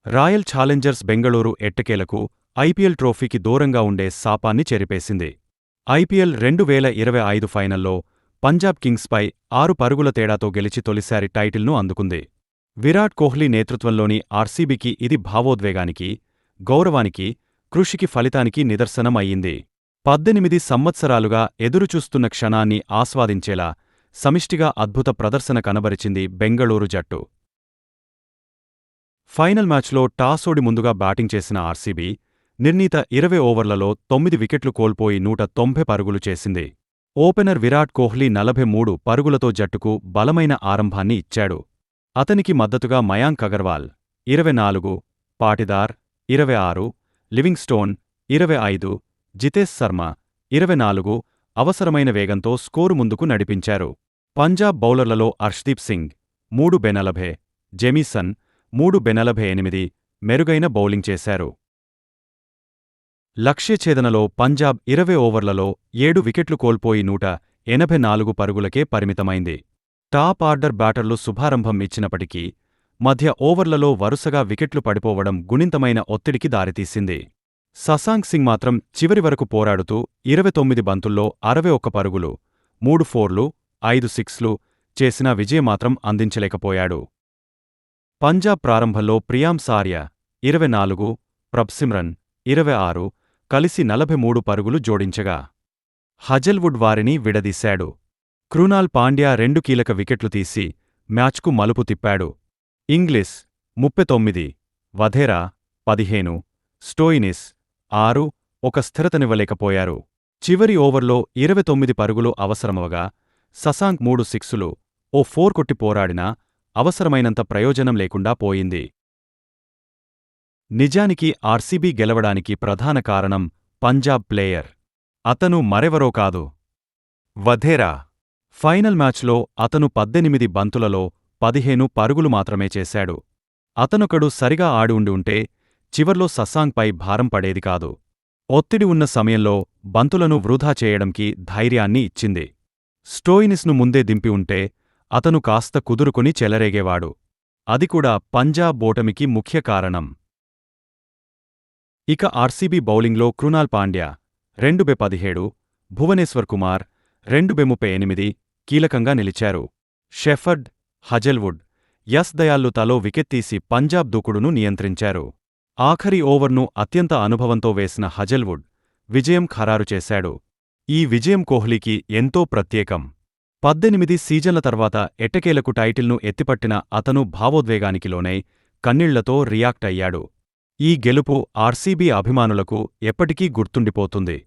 Royal Challengers Bengaluru ఎట్టకేలకు IPL ట్రోఫీకి దూరంగా ఉండే శాపాన్ని చెరిపేసింది. ఐపీఎల్ 2025 ఫైనల్లో పంజాబ్ కింగ్స్పై 6 పరుగుల తేడాతో గెలిచి తొలిసారి టైటిల్ను అందుకుంది. విరాట్ కోహ్లీ నేతృత్వంలోని ఆర్సీబీకి ఇది భావోద్వేగానికి, గౌరవానికి, కృషికి ఫలితానికి నిదర్శనం అయ్యింది. 18 సంవత్సరాలుగా ఎదురుచూస్తున్న క్షణాన్ని ఆస్వాదించేలా సమిష్టిగా అద్భుత ప్రదర్శన కనబరిచింది బెంగళూరు జట్టు. ఫైనల్ మ్యాచ్లో టాసోడి ముందుగా బ్యాటింగ్ చేసిన ఆర్సీబీ నిర్ణీత 20 ఓవర్లలో 9 వికెట్లు కోల్పోయి 190 పరుగులు చేసింది. ఓపెనర్ విరాట్ కోహ్లీ 43 పరుగులతో జట్టుకు బలమైన ఆరంభాన్ని ఇచ్చాడు. అతనికి మద్దతుగా మయాంక్ అగర్వాల్ 24, పాటిదార్ 26, లివింగ్స్టోన్ 25, జితేష్ శర్మ 24 అవసరమైన వేగంతో స్కోరు ముందుకు నడిపించారు. పంజాబ్ బౌలర్లలో అర్ష్దీప్ సింగ్ 3/40, జెమీసన్ 3/48 మెరుగైన బౌలింగ్ చేశారు. లక్ష్యఛేదనలో పంజాబ్ 20 ఓవర్లలో 7 వికెట్లు కోల్పోయి 184 పరుగులకే పరిమితమైంది. టాప్ ఆర్డర్ బ్యాటర్లు శుభారంభం ఇచ్చినప్పటికీ మధ్య ఓవర్లలో వరుసగా వికెట్లు పడిపోవడం గుణింతమైన ఒత్తిడికి దారితీసింది. శశాంక్ సింగ్ మాత్రం చివరి వరకు పోరాడుతూ 29 బంతుల్లో 61 పరుగులు, 3 ఫోర్లు, 5 సిక్స్లు చేసినా విజయమాత్రం అందించలేకపోయాడు. పంజాబ్ ప్రారంభంలో ప్రియామ్ సార్య 24, ప్రభ్సిమ్రన్ 26 కలిసి 43 పరుగులు జోడించగా హజల్వుడ్ వారిని విడదీశాడు. క్రునాల్ పాండ్యా 2 కీలక వికెట్లు తీసి మ్యాచ్కు మలుపు తిప్పాడు. ఇంగ్లిస్ 39, వధేరా 15, స్టోయినిస్ 6 ఒక స్థిరతనివ్వలేకపోయారు. చివరి ఓవర్లో 29 పరుగులు అవసరమవగా శశాంక్ 3 సిక్సులు, ఓ 4 కొట్టి పోరాడినా అవసరమైనంత ప్రయోజనం లేకుండా పోయింది. నిజానికి ఆర్సీబీ గెలవడానికి ప్రధాన కారణం పంజాబ్ ప్లేయర్. అతను మరెవరో కాదు, వధేరా. ఫైనల్ మ్యాచ్లో అతను 18 బంతులలో 15 పరుగులు మాత్రమే చేశాడు. అతనొకడు సరిగా ఆడి ఉండి చివర్లో శశాంక్పై భారం పడేది కాదు. ఒత్తిడి ఉన్న సమయంలో బంతులను వృధా చేయడంకి ధైర్యాన్ని ఇచ్చింది. స్టోయినిస్ను ముందే దింపి ఉంటే అతను కాస్త కుదురుకుని చెలరేగేవాడు. అది కూడా పంజాబ్ ఓటమికి ముఖ్య కారణం. ఇక ఆర్సీబీ బౌలింగ్లో క్రునాల్ పాండ్యా 2/17, భువనేశ్వర్ కుమార్ 2/38 కీలకంగా నిలిచారు. షెఫర్డ్, హజల్వుడ్, యస్ దయాళ్లు తలో వికెత్తీసి పంజాబ్ దూకుడును నియంత్రించారు. ఆఖరి ఓవర్ను అత్యంత అనుభవంతో వేసిన హజల్వుడ్ విజయం ఖరారు చేశాడు. ఈ విజయం కోహ్లీకి ఎంతో ప్రత్యేకం. 18 సీజన్ల తర్వాత ఎట్టకేలకు టైటిల్ను ఎత్తిపట్టిన అతను భావోద్వేగానికి లోనై కన్నీళ్లతో రియాక్ట్ అయ్యాడు. ఈ గెలుపు ఆర్సీబీ అభిమానులకు ఎప్పటికీ గుర్తుండిపోతుంది.